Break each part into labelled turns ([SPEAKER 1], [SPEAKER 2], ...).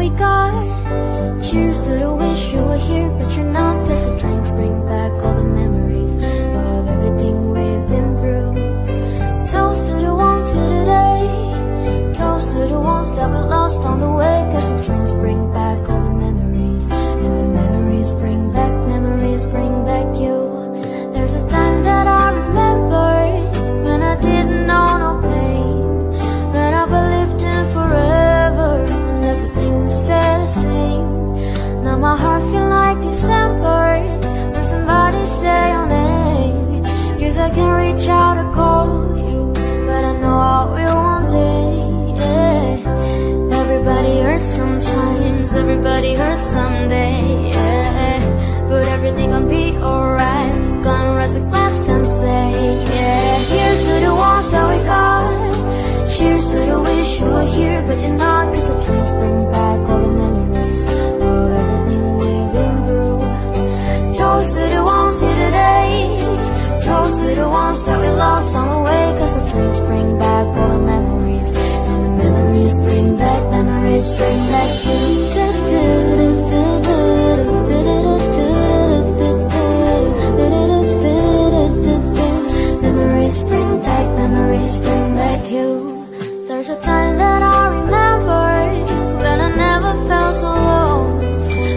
[SPEAKER 1] we got. Cheers to the wish you were here, but you're not. Cause the drinks bring back all the memories of everything we've been through. Toast to the ones here today. Toast to the ones that we lost on the way. Cause the drinks bring back all the memories, and the memories bring back you. There's a time that I remember when I didn't know no pain, when I believed in forever and everything would stay the same. Now my heart feel like December when somebody say your name. Cause I can reach out to call you, but I know I will one day, yeah. Everybody hurts sometimes, everybody hurts someday, yeah. But everything gon' be alright. Gonna raise a glass and say, yeah. Here's to the ones that we got. Cheers to the wish you were here, but you're not. Cause the drinks bring back all the memories of everything we've been through. Toast to the ones here today. Toast to the ones that we lost on the way. Cause the drinks bring back all the memories, and the memories bring back you. Memories bring back you. There's a time that I remember when I never felt so low,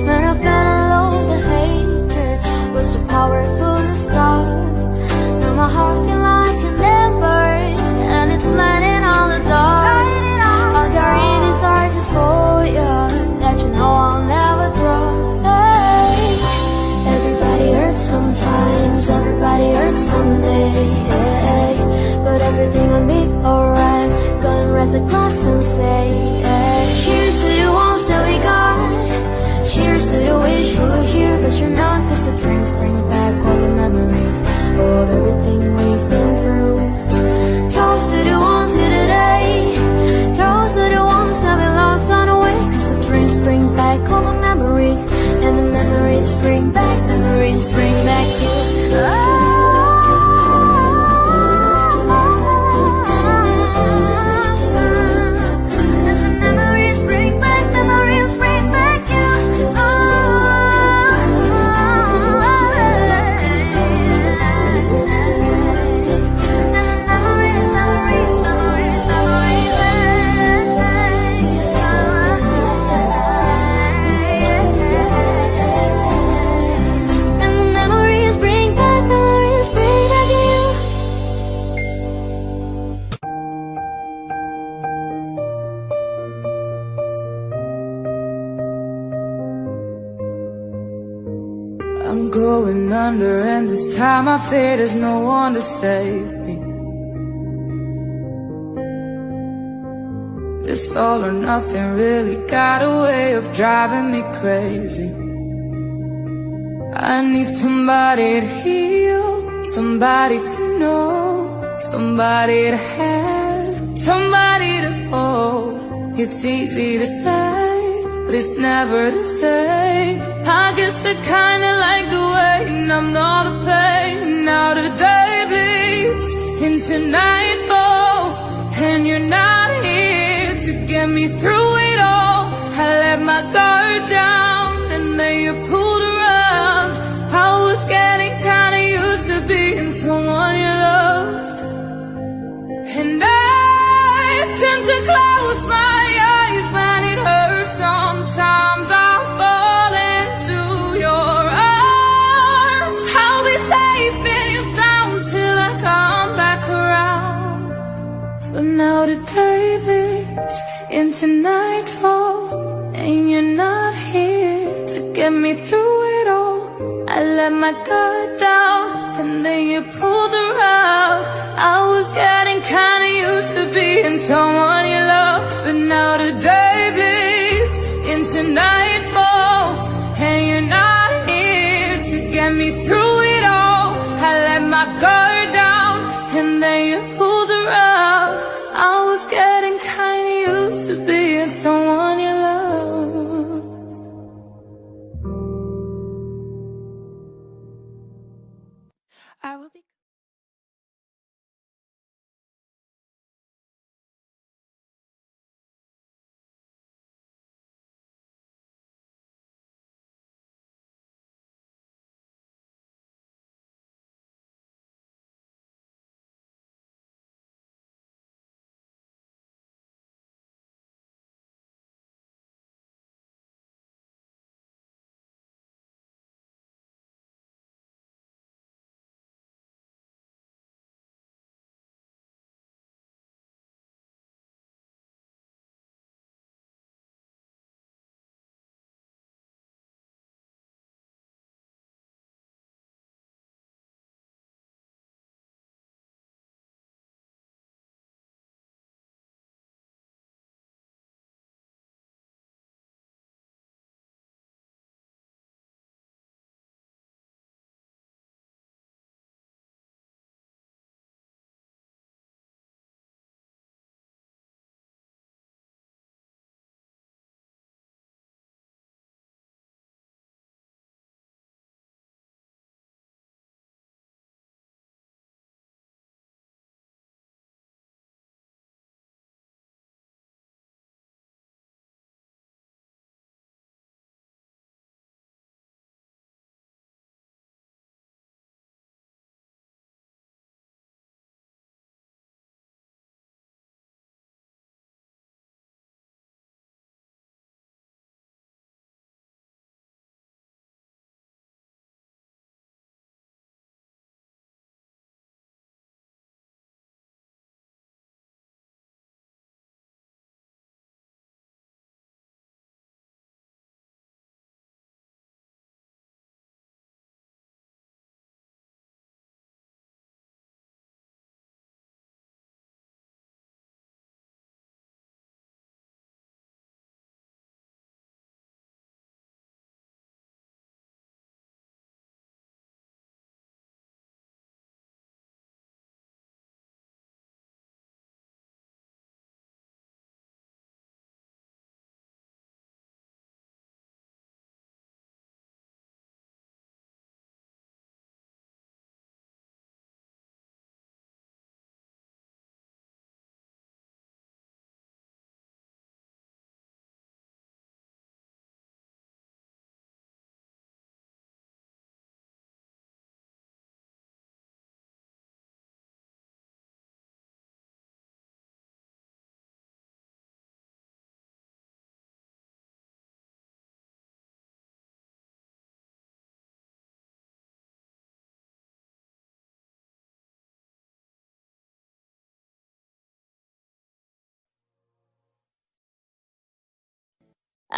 [SPEAKER 1] when I felt alone. The hatred was too powerful to stop. Now my heart feel like an ember, and it's lighting on the dark. I'll carry these darkness for you, that you know I'll never drop. Hey. Everybody hurts sometimes, everybody hurts someday, hey. But everything will be alright. Gonna raise a glass and say, hey. Cheers to the ones that we got. Cheers to the wish you were here, but you're not. Cause the drinks bring back all the memories of everything we've been through. Toast to the ones here today. Toast to the ones that we lost on the way. Cause the drinks bring back all the memories, and the memories bring back you.
[SPEAKER 2] I'm going under, and this time I fear there's no one to save me. This all or nothing really got a way of driving me crazy. I need somebody to heal, somebody to know, somebody to have, somebody to hold. It's easy to say, but it's never the same. I guess I kinda like the way I'm not a pain. Now the day bleeds into nightfall, and you're not here to get me through it all. I let my guard down, and then you pulled around. I was getting kinda used to being someone you loved, and I tend to close my eyes when it hurts. Sometimes I fall into your arms. I'll be safe in your sound till I come back around. For now the day bleeds into nightfall, and you're not here to get me through it all. I let my guard down, and then you pulled around. I was getting kinda used to being someone you loved, but now the day bleeds into nightfall, and you're not here to get me through it all. I let my guard down, and then you pulled around. I was getting kinda used to being someone you love. I will be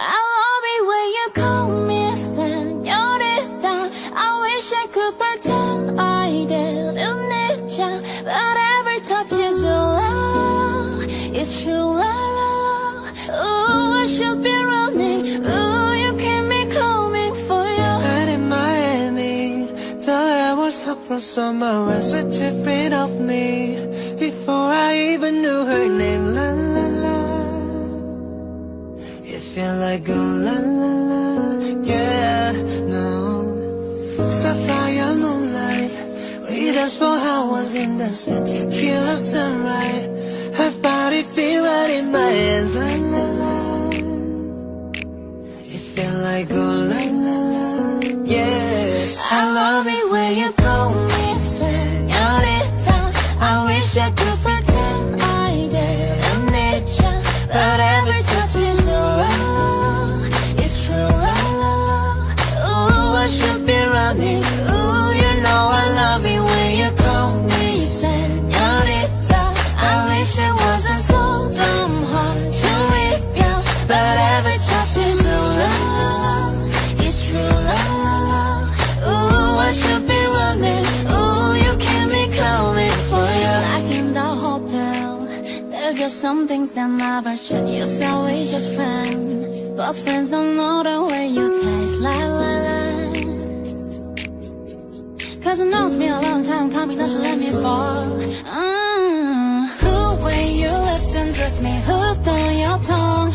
[SPEAKER 1] I love it when you call me señorita. I wish I could pretend I didn't need ya, but every touch is your love, it's true love. Ooh, I should be running. Ooh, you keep me coming for you.
[SPEAKER 3] And in Miami, the air was hot from summer rain, sweat dripping off me before I even knew her name. La la la, it felt like a la la la, yeah, no. Sapphire moonlight, we danced for hours in the sun, tequila sunrise. Her body feel right in my hands, la la la. It felt like a la la la, yeah.
[SPEAKER 1] I love it when you call me señorita. I wish I could pretend I didn't need ya, but every touch is your love, it's true love. Ooh, I should be running. Ooh, you know I love it when you call me señorita. I wish it wasn't so damn hard to whip ya, but every touch is your love, it's true love. Ooh, I should be running. Ooh, you keep me coming for you. Like in the hotel, there's just some things that never change. You say we just friends, but friends don't know the way you taste. La la la. Cause I know it's been a long time coming, don't you let me fall. The way you listen, dress me hooked on your tongue.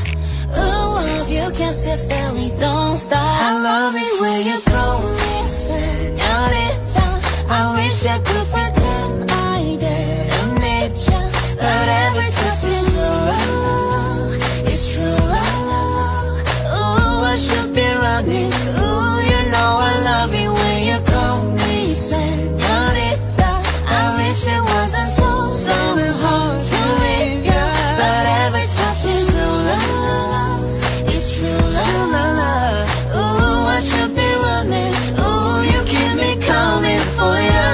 [SPEAKER 1] Ooh, love you kisses barely don't stop. I love it when you call me señorita. I wish I could pretend I didn't need ya, but every touch is your love, it's true love. Ooh, I should be running. Ooh, you know I love it when you call me señorita. I wish it wasn't so hard to leave ya, but every touch is your love, it's true love. Ooh, I should be running. Ooh, you keep me coming for ya.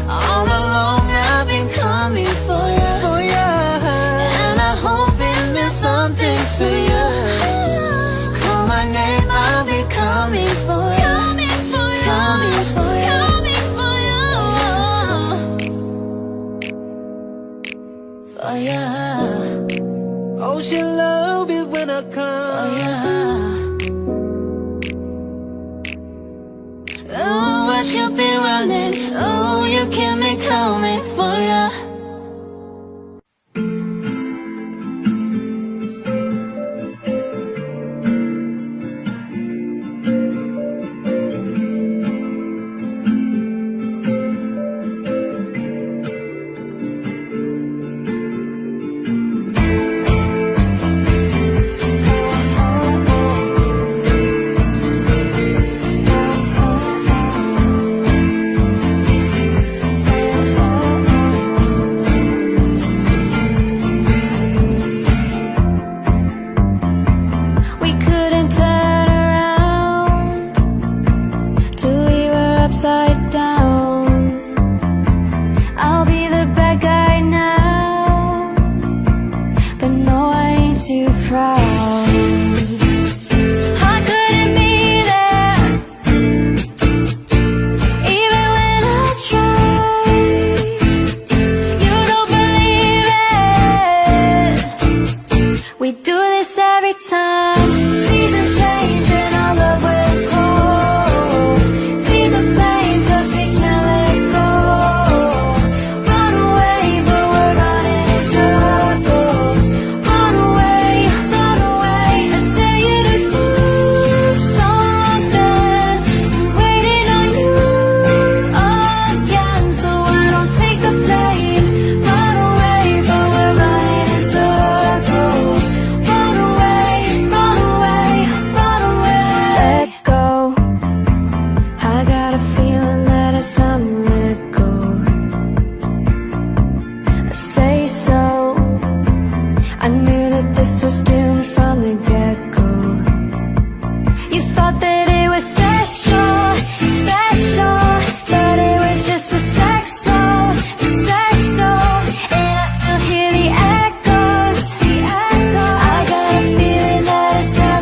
[SPEAKER 1] All along I've been coming for ya, and I hope it means something to you. Call my name, I'll be coming for ya, coming for ya, for ya.
[SPEAKER 3] Oh, she love it when I come.
[SPEAKER 1] Ooh, I should be running. Ooh, you keep me coming for ya. We couldn't turn around till we were upside down. I'll be the bad guy now, but no, I ain't too proud. I couldn't be there, even when I tried. You don't believe it. We do this every time. Seasons change and our love will grow. Feed the flame 'cause we can't let go. Run away, but we're running in circles. Run away, I dare you to do something. I'm waiting on you again, so I don't take the blame. Run away, but we're running in circles. Run away, run away, run away. Let go. I got a feeling that it's time to let go. I say so. I knew that this was doomed from the get-go. You thought that it was special, but it was just a sex doll, and I still hear the echoes. I got a feeling that it's time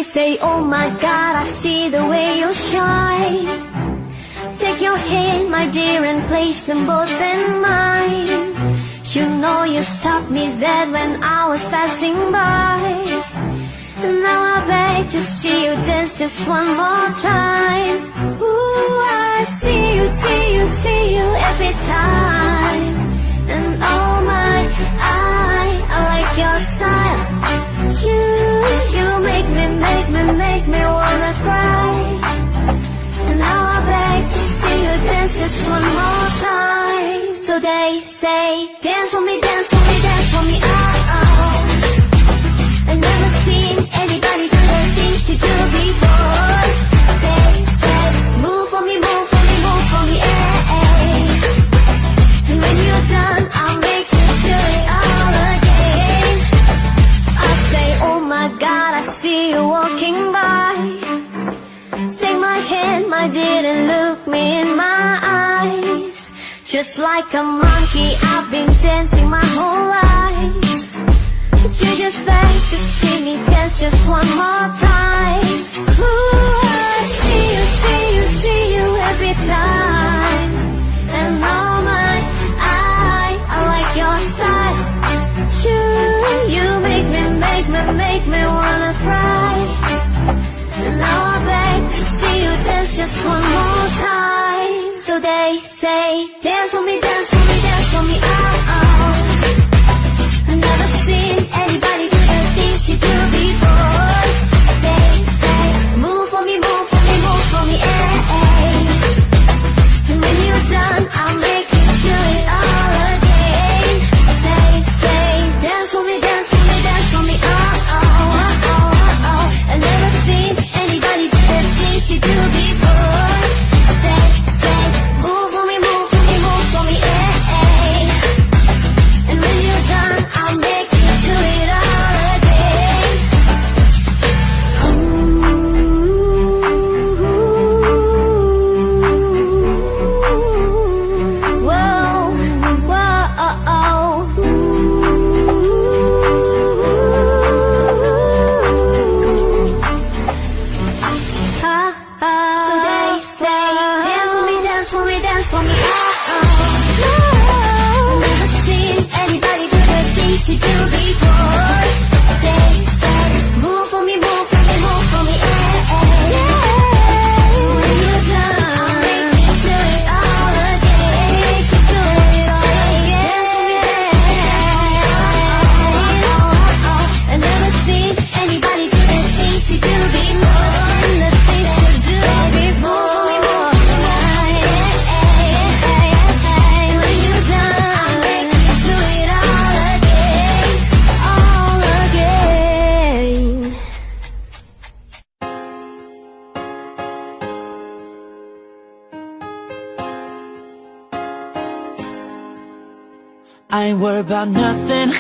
[SPEAKER 1] they say, oh my God, I see the way you shine. Take your hand, my dear, and place them both in mine. You know you stopped me dead when I was passing by. And now I beg to see you dance just one more time. Ooh, I see you, see you, see you every time. And oh my, I like your style. You make me wanna cry. And now I beg to see you dance just one more time. So they say, dance for me, dance for me, dance for me, oh, oh. I've never seen anybody do the things you do before. They say, move for me, move for me, move for me, eh, eh. And when you're done, I'll make you do it all again. I say, oh my God, I see you walking by. Take my hand, my dear, and look me in my eyes. Just like a monkey, I've been dancing my whole life. But you just beg to see me dance just one more time. Ooh, I see you, see you, see you every time. And oh my, I like your style. You make me wanna cry. And now I beg to see you dance just one more time. So they say, dance for me, dance for me, dance for me, oh, oh. I've never seen anybody do the things you do before. They say, move for me, move for me, move for me, eh, eh. And when you're done, I'll make you do it all again. They say, dance for me, dance for me, dance for me, oh, oh, oh, oh, oh. I've never seen anybody do the things you do before. They say, move for me, move for me, move for me, eh, eh. And when you're done, I'll make you do it all again. Whoa, so they say, dance for me, dance for me, dance for me, oh, oh. I've never seen anybody do the things you do before. They say, move for me, move for me, move for me, eh, eh. When you're done, I'll make you do it all again. Make you do it all again. I've never seen anybody do the things you do before. The things you do before. When you're done, I'll make you do it all again, all again.
[SPEAKER 3] I ain't worried about nothing,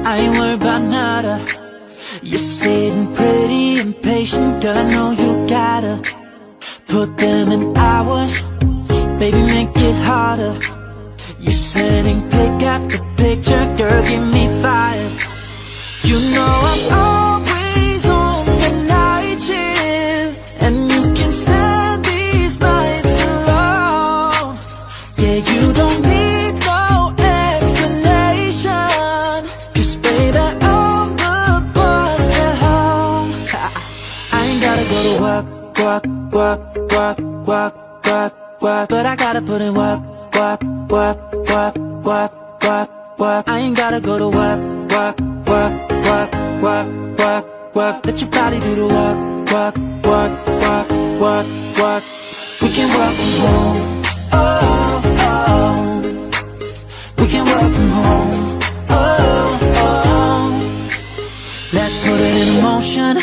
[SPEAKER 3] I ain't worried about nada. You're sitting pretty impatient, girl, I know you gotta put them in hours, baby, make it harder. You're sending pic after picture, girl, get me fired. You know I'm always on the night shift, and you can stand these nights alone. Yeah, you don't need no explanation, 'cause baby, I'm the boss at home. I ain't gotta go to work, work, work, work, work, work, work, but I gotta put in work, work, work, work, work, work, work. I ain't gotta go to work, work, work, work, work, work, work. Let your body do the work, work, work, work, work, work. We can work from home, oh, oh. We can work from home, oh, oh. Let's put it in motion,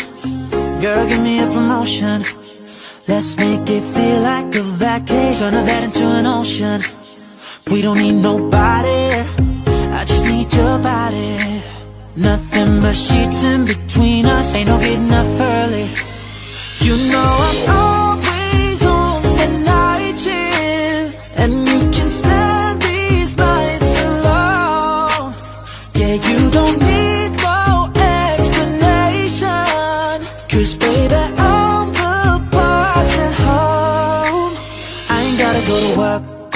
[SPEAKER 3] girl, give me a promotion. Let's make it feel like a vacation, turn a bed into an ocean. We don't need nobody, I just need your body. Nothing but sheets in between us, ain't no getting up early. You know I'm always on the night shift, and you can stand these nights alone. Yeah, you don't need no explanation, 'cause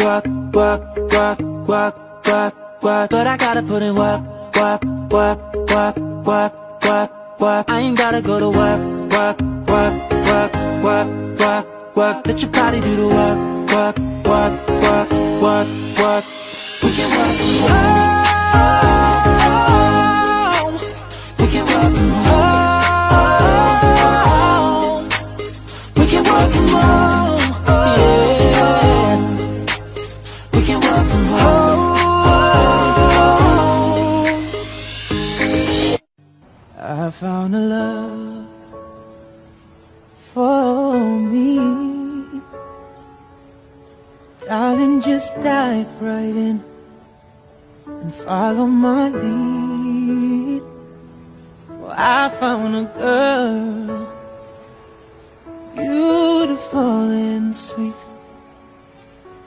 [SPEAKER 3] work, work, work, work, work, work. But I gotta put in work, work, work, work, work, work, work. I ain't gotta go to work, work, work, work, work, work, work. But you probably do the work, work, work, work, work, work. We can work from home. We can work from home. We can work from home. Yeah. We can work from home. I found a love for me. Darling, just dive right in and follow my lead. Well, I found a girl, beautiful and sweet.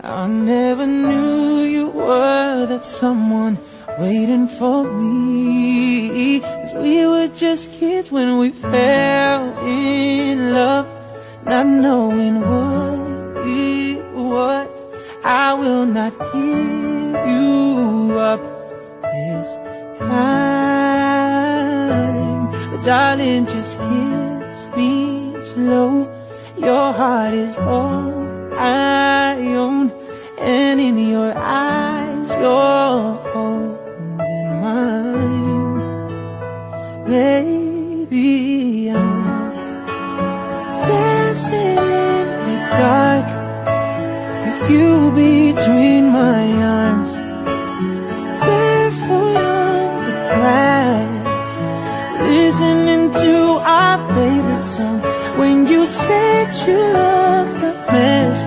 [SPEAKER 3] I never knew you were that someone waiting for me. 'Cause we were just kids when we fell in love, not knowing what it was. I will not give you up this time. But darling, just kiss me slow. Your heart is all I own, and in your eyes you're holding mine. Baby, I'm dancing in the dark with you between my arms, barefoot on the grass, listening to our favorite song. When you said you loved a mess,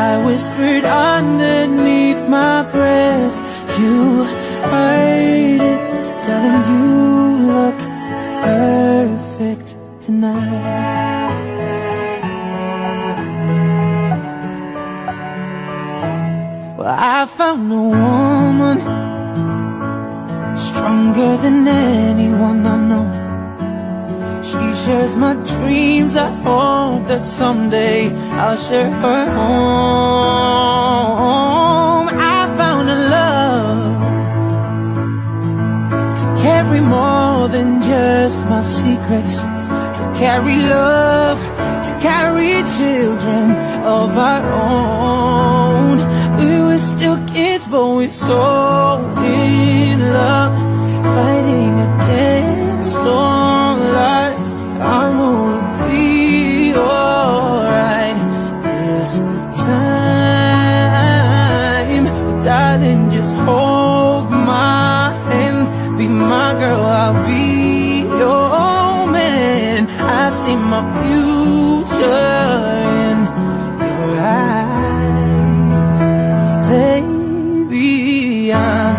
[SPEAKER 3] I whispered underneath my breath. You heard it, darling, you look perfect tonight. Well, I found a woman stronger than anyone I know. She shares my dreams. I hope that someday I'll share her home. I found a love to carry more than just my secrets, to carry love, to carry children of our own. We were still kids, but we're so in love, fighting against all odds. I'm gonna be alright this time. But darling, just hold my hand, be my girl, I'll be your man. I see my future in your eyes. Baby, I'm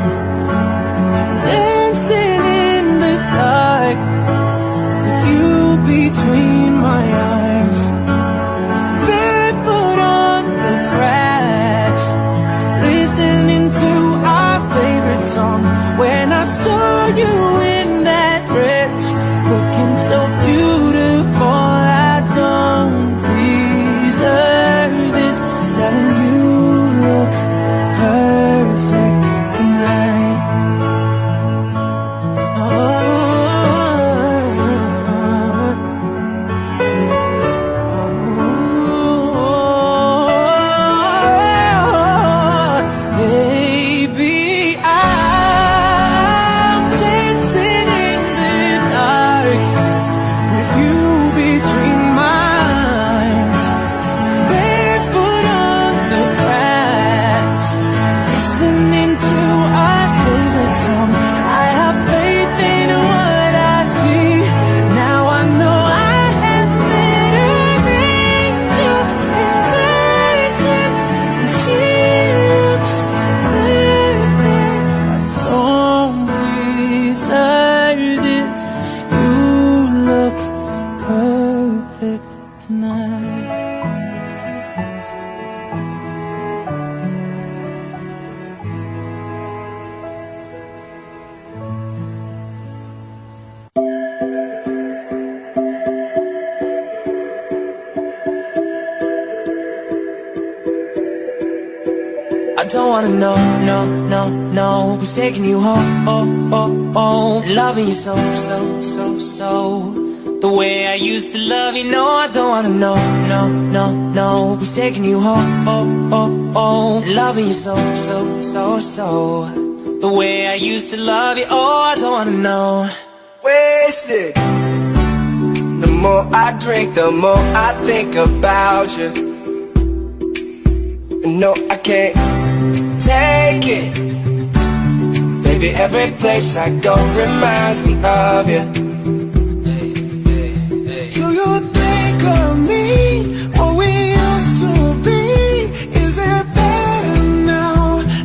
[SPEAKER 3] don't wanna know, no, no, no, who's taking you home, oh, oh, oh, loving you so, so, so, so, the way I used to love you. No, I don't wanna know, no, no, no, who's taking you home, oh, oh, oh, loving you so, so, so, so, the way I used to love you. Oh, I don't wanna know.
[SPEAKER 4] Wasted. The more I drink, the more I think about you. No, I can't take it. Baby, every place I go reminds me of you. Do you think of me, what we used to be? Is it better now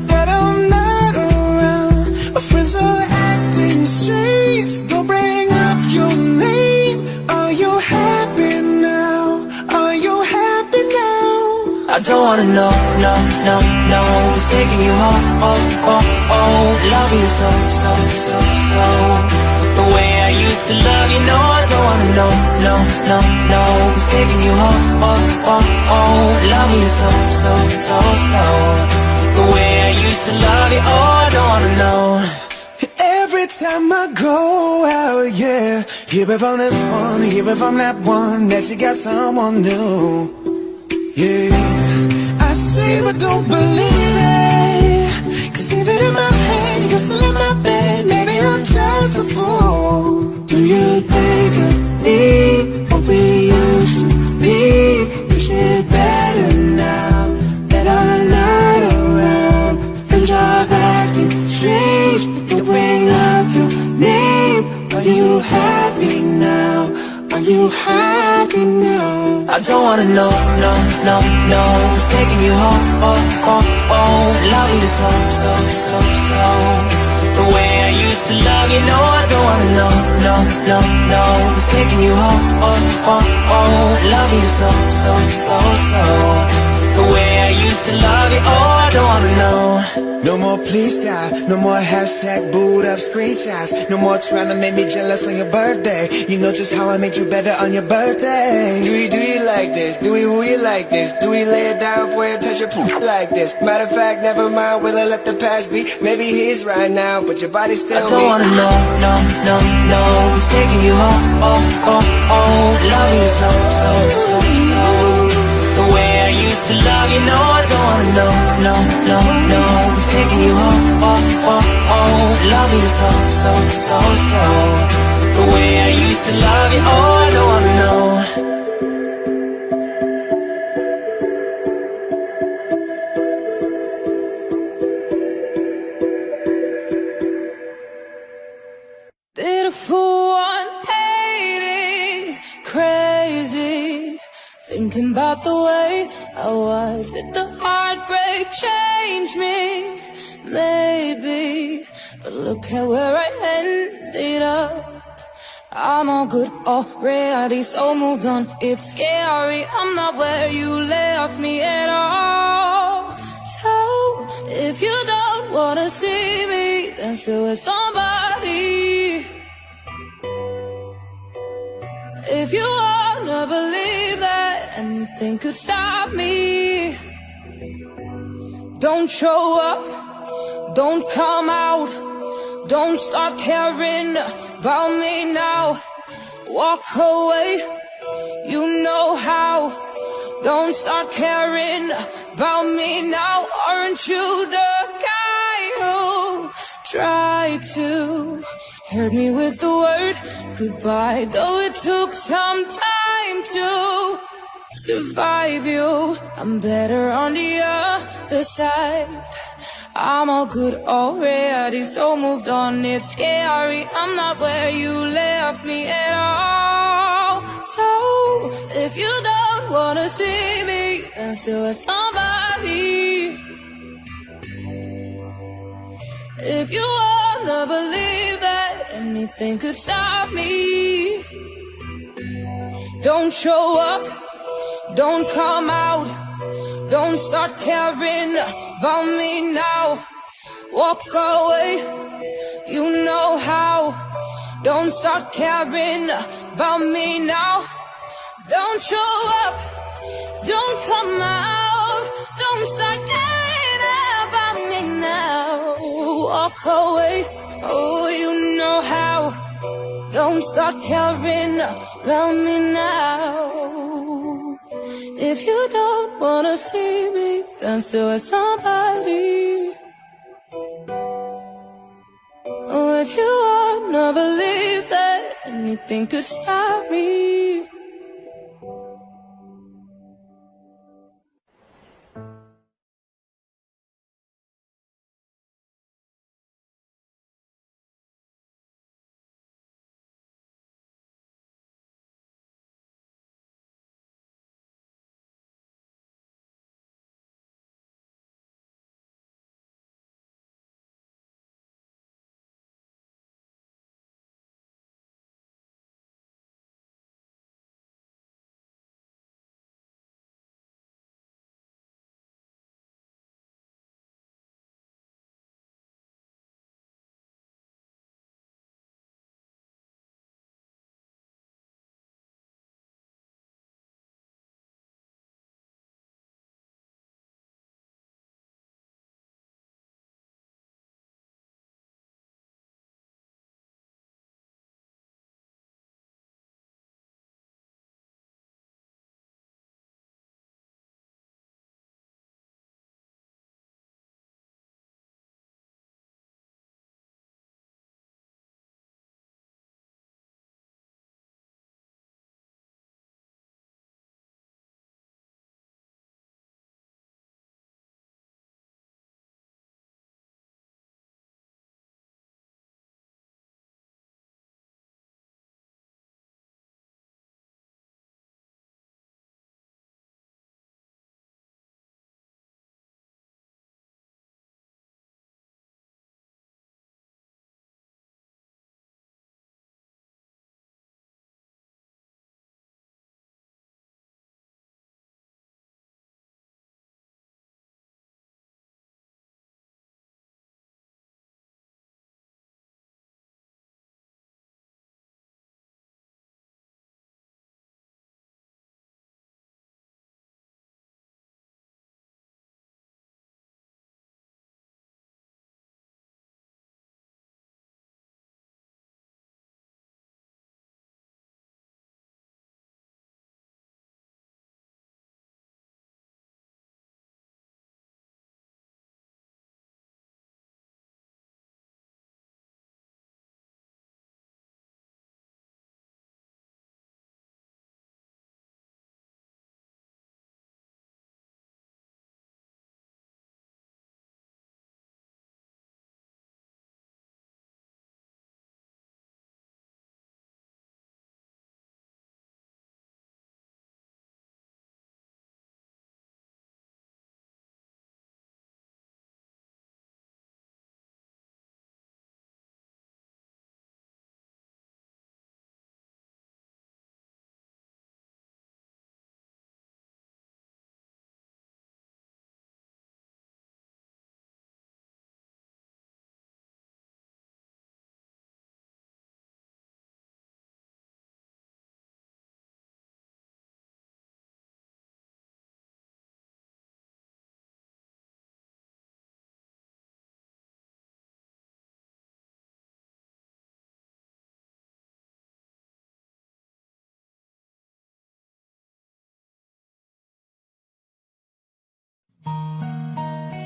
[SPEAKER 4] that I'm not around? Our friends are acting strange, don't bring up your name. Are you happy now? Are you happy now?
[SPEAKER 3] I don't wanna know, no, no, no, who's taking you home, oh, oh, oh, loving you so, so, so, so, the way I used to love you. No, I don't wanna know, no, no, no, who's taking you home, oh, oh, oh, loving you so, so, so, so, the way I used to love you. Oh, I don't wanna know.
[SPEAKER 4] Every time I go out, yeah, hear it from this one, hear it from that one, that you got someone new. Yeah, I see but don't believe it, 'cause even in my head, you're still in my bed. Maybe I'm just a fool. Do you think of me, what we used to be? Is it better now that I'm not around? Friends are acting strange, they bring up your name. Are you happy now? Are you happy now?
[SPEAKER 3] I don't wanna know, no, no, no, who's taking you home, oh, oh, oh, loving you so, so, so, so, the way I used to love you. No, I don't wanna know, no, no, no, who's taking you home, oh, oh, oh, loving you so, so, so, so, the way I used to love you. Oh, I don't wanna know.
[SPEAKER 4] No more please stop, no more hashtag booed up screenshots, no more trying to make me jealous on your birthday. You know just how I made you better on your birthday. Do you like this? Do we like this? Do we lay it down for you, touch your poop like this? Matter of fact, never mind, will I let the past be? Maybe he's right now, but your body's still
[SPEAKER 3] I don't wanna know, no, no, no, who's taking you home, oh, oh, oh, loving you so, so, so, so, the way I used to love you. No, I don't wanna know, no, no, no, who's taking you home, oh, oh, oh, loving you so, so, so, so, the way I used to love you. Oh, I don't wanna know.
[SPEAKER 2] Did a fool 180, crazy, thinking about the way I was. Did the heartbreak change me? Maybe, but look at where I ended up. I'm all good already, so moved on. It's scary, I'm not where you left me at all. So, if you don't wanna see me, then still with somebody. If you wanna believe that anything could stop me, don't show up, don't come out, don't start caring about me now. Walk away, you know how. Don't start caring about me now. Aren't you the guy who tried to hurt me with the word goodbye? Though it took some time to survive you, I'm better on the other side. I'm all good already, so moved on. It's scary, I'm not where you left me at all. So, if you don't wanna see me, then still with somebody. If you wanna believe that anything could stop me, don't show up, don't come out, don't start caring about me now. Walk away, you know how. Don't start caring about me now. Don't show up, don't come out, don't start caring about walk away. Oh, you know how. Don't start caring about me now. If you don't wanna see me dance with somebody, oh, if you wanna believe that anything could stop me.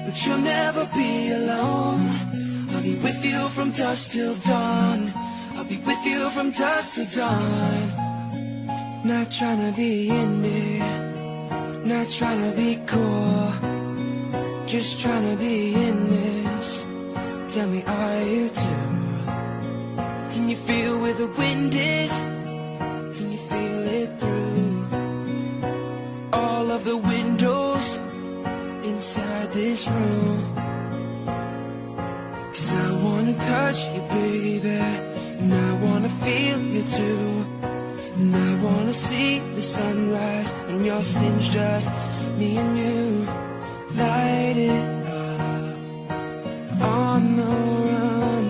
[SPEAKER 3] But you'll never be alone. I'll be with you from dusk till dawn. I'll be with you from dusk till dawn. Not trying to be in there, not trying to be cool, just trying to be in this. Tell me, are you too? Can you feel where the wind is? Can you feel it through all of the windows inside this room? 'Cause I wanna touch you, baby, and I wanna feel you too. And I wanna see the sunrise and your sins, just me and you. Light it up on the run.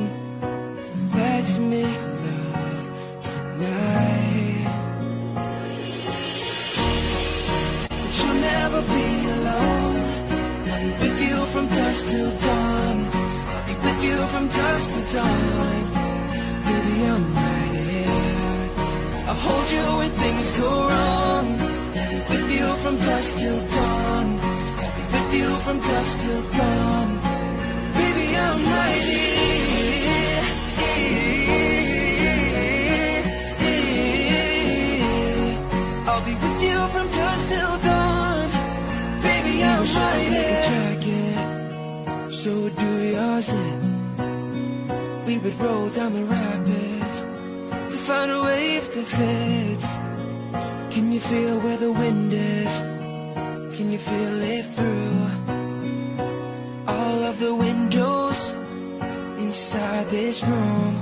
[SPEAKER 3] Let's make love tonight. But you'll never be alone. I'll be with you from dusk till dawn. I'll be with you from things go wrong. I'll be with you from dusk till dawn. I'll be with you from dusk till dawn. Baby, I'm right here. I'll be with you from dusk till dawn. Baby, I'm right here. Jacket, so do yours. We would roll down the rapids to find a wave that fits. Can you feel where the wind is? Can you feel it through all of the windows inside this room?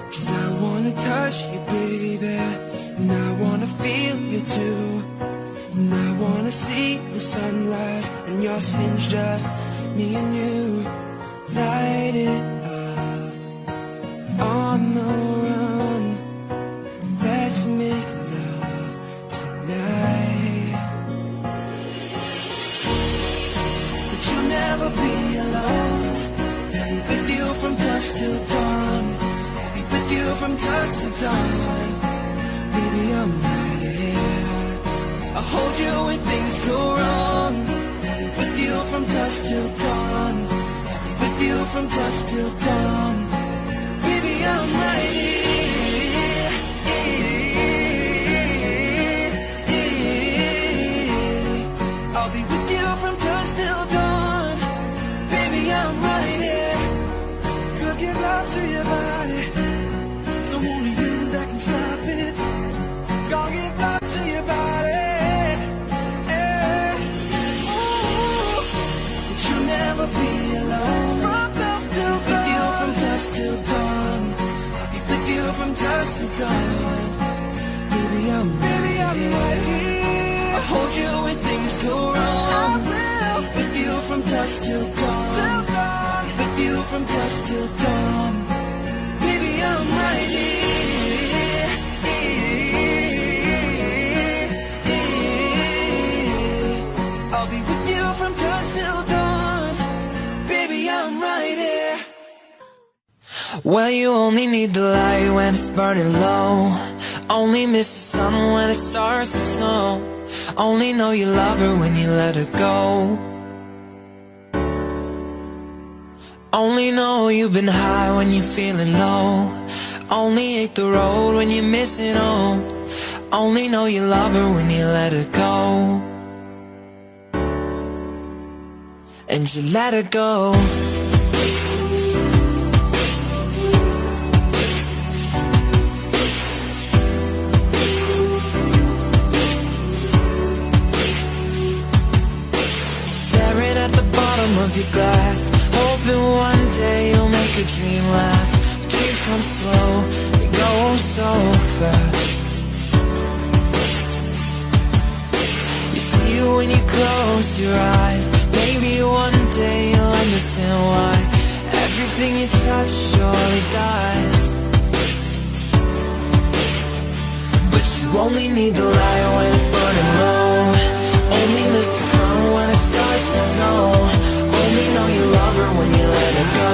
[SPEAKER 3] 'Cause I wanna touch you, baby, and I wanna feel you too. And I wanna see the sunrise and your sins, just me and you. Light it up on the run. Let's make love tonight. But you'll never be alone. I'll be with you from dusk till dawn. I'll be with you from dusk till dawn. Baby, I'm right here. I'll hold you when things go wrong. I'll be with you from dusk till dawn. With you from dusk till dawn. Baby, I'm right here. I'll be with you from dusk till dawn. Baby, I'm right here. Could give love to your body. It's only you that can stop it. Gonna give love to your body. But you'll never be alone. Till dawn, I'll be with you from dusk till dawn. Baby, I'm right here. I'll hold you when things go wrong. I will. With you from dusk till dawn. With you from dusk till dawn. Baby, I'm right here. I'll be with you from dusk till dawn. Baby, I'm right here. Well, you only need the light when it's burning low. Only miss the sun when it starts to snow. Only know you love her when you let her go. Only know you've been high when you're feeling low. Only hate the road when you're missing home. Only know you love her when you let her go. And you let her go. Of your glass, hoping one day you'll make a dream last. Dreams come slow, they go so fast. You see it when you close your eyes. Maybe one day you'll understand why everything you touch surely dies. But you only need the light when it's burning low. Only miss the sun when it starts to snow. Only know you love her when you let her go.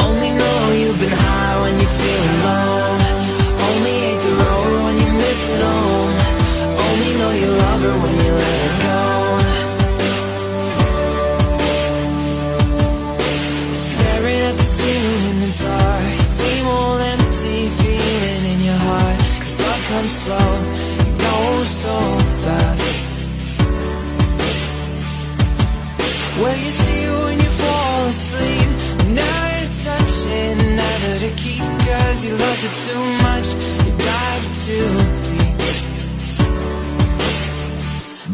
[SPEAKER 3] Only know you've been high when you're feeling low. Only hate the road when you're missing home. Only know you love her when you let her go. Staring at the ceiling in the dark. Same old empty feeling in your heart. 'Cause love comes slow, it goes so fast. Well, you see when you fall asleep, never to touch it, never to keep. 'Cause you love it too much, you dive too deep.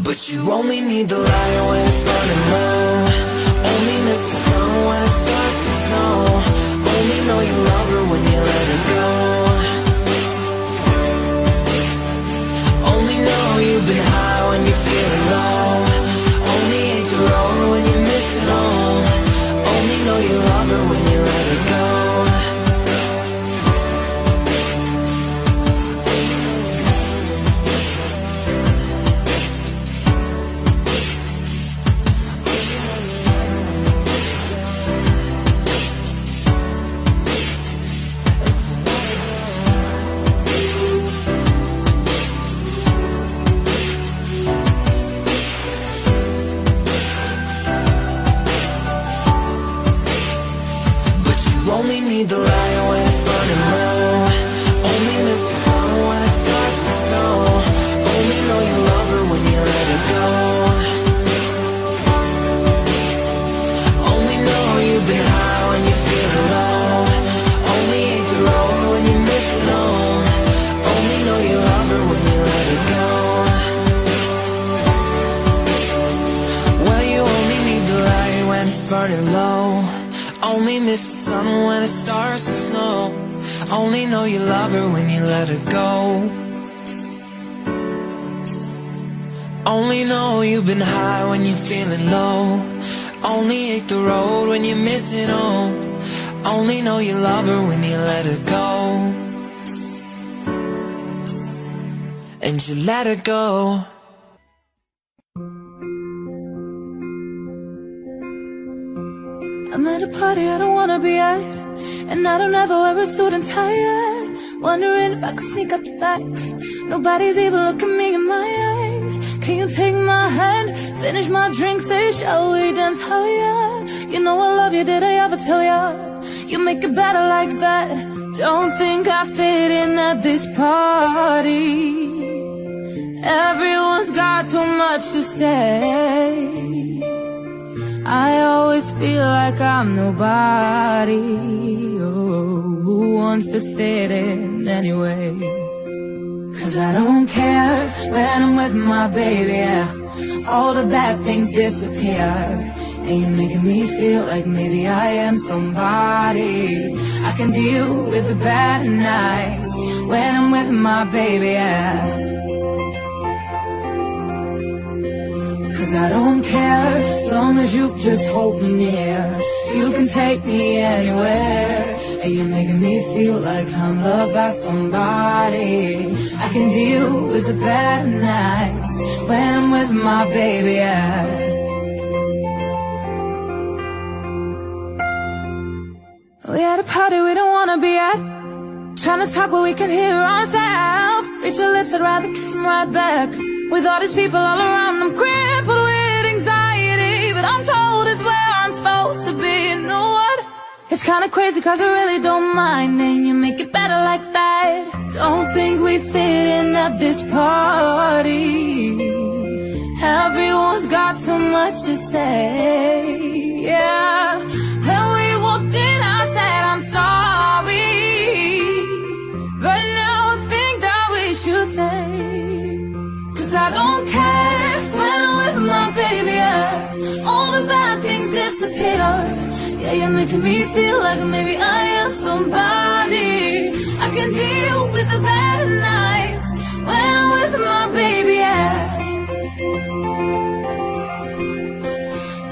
[SPEAKER 3] But you only need the light when it's burning low. Only miss the sun when it starts to snow. Only know you love her when you let her go. Only know you've been high when you're feeling low. Only hate the road when you're missing home. Only know you love her when you let her go. need the light when it's burning low. Only miss the sun when it starts to snow. Only know you love her when you let her go. Only know you've been high when you're feeling low. Only hate the road when you're missing home. Only know you love her when you let her go. Well, you only need the light when it's burning low. Only miss the sun when it starts to snow. Only know you love her when you let her go. Only know you've been high when you're feeling low. Only hate the road when you're missing home. Only know you love her when you let her go. And you let her go.
[SPEAKER 2] I'm at a party I don't wanna be at, and I don't ever wear a suit and tie. Wondering if I could sneak out the back. Nobody's even looking me in my eyes. Can you take my hand, finish my drink, say shall we dance, oh yeah. You know I love you, did I ever tell ya? You make it better like that. Don't think I fit in at this party. Everyone's got too much to say. I always feel like I'm nobody. Oh, who wants to fit in anyway? Cause I don't care when I'm with my baby, yeah. All the bad things disappear. And you're making me feel like maybe I am somebody. I can deal with the bad nights when I'm with my baby, yeah. Cause I don't care, as long as you just hold me near. You can take me anywhere. And you're making me feel like I'm loved by somebody. I can deal with the bad nights when I'm with my baby, yeah. We at a party we don't wanna be at, trying to talk but we can hear ourselves. Reach your lips, I'd rather kiss them right back. With all these people all around, I'm crippled with anxiety, but I'm told it's where I'm supposed to be. You know what? It's kinda crazy cause I really don't mind, and you make it better like that. Don't think we fit in at this party. Everyone's got too much to say, yeah. When we walked in I said I'm sorry, but now I think that we should stay. Cause I don't care when I'm with my baby, yeah. All the bad things disappear. Yeah, you're making me feel like maybe I am somebody. I can deal with the bad nights when I'm with my baby, yeah.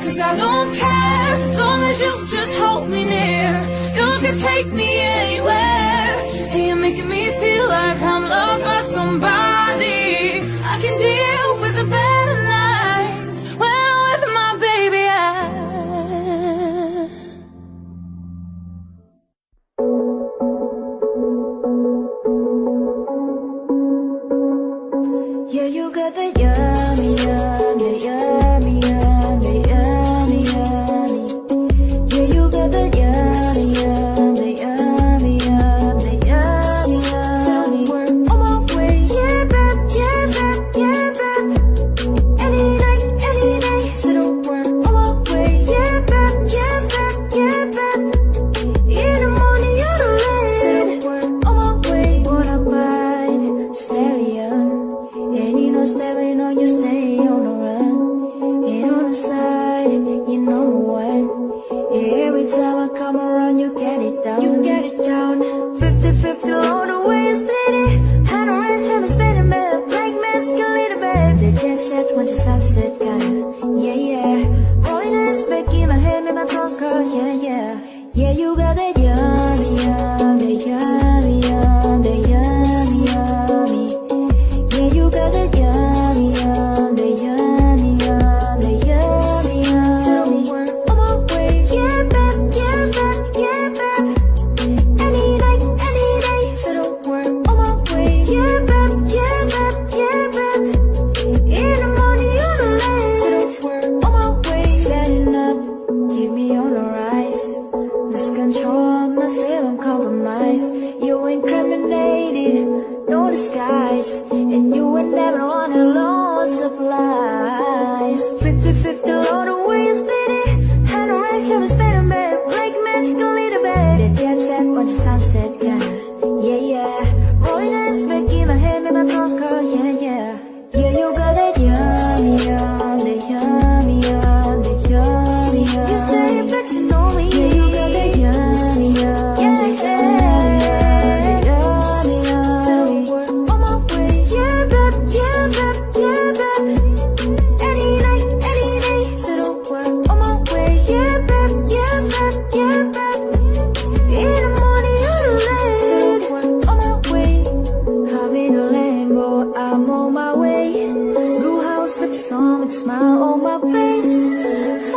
[SPEAKER 2] Cause I don't care, as long as you just hold me near. You can take me anywhere. And you're making me feel like I'm loved by somebody. I can deal with the better nights when I'm with my baby, yeah.
[SPEAKER 1] Yeah, you got the yummy, yummy, yummy, yummy, yummy, yummy. Yeah, you got the yummy, yummy, yummy, yummy, yummy, yummy. So we're on my way, yeah, babe, yeah, babe, yeah, babe. Any night, any day. So we're on my way, yeah, babe, yeah, babe, yeah, babe. In the morning, you're the late. So we're on my way. What I buy, stereo. And you know, stepping on you, stay on the run. And on the side, you know what? Every time I come around, you get it down. You get it down. 50-50 all the way, steady. Had a race, have a steady man. Black masculine, babe. The jet set when the sunset got it. Yeah, yeah. Rolling ass back in my head, make my toes curl. Yeah, yeah. Yeah, you got that yummy, yummy, yummy, yummy, yummy, yummy. Yeah, you got that yummy, yummy, yummy, yummy, yummy, yummy. So we're on my way, yeah, babe, yeah, babe, yeah, babe. Any night, any day. So we're on my way, yeah, babe, yeah, babe, yeah, babe. In the morning, you're the late. So eyes. 50-50 load the way you spin it. Had no rest, have a spinning back. Like magic a little bit. That jet set on the sunset, yeah. Yeah, yeah. Rolling eyes back in my head, make my thoughts curl, yeah, yeah. Yeah, you got that yummy, yum, that yummy, yum, that yummy, yum. You say it, but you know me. Yeah, you got that yummy, yum, yeah, that yummy, yum. So we're on my way, yeah, babe, yeah, babe, yeah, babe. Any night, so we're on my way, yeah, babe, yeah, babe, yeah, babe. In the morning or the late, so we're on my way. I'm in a Lambo, I'm on my way. Blue house, lips on, with smile on my face.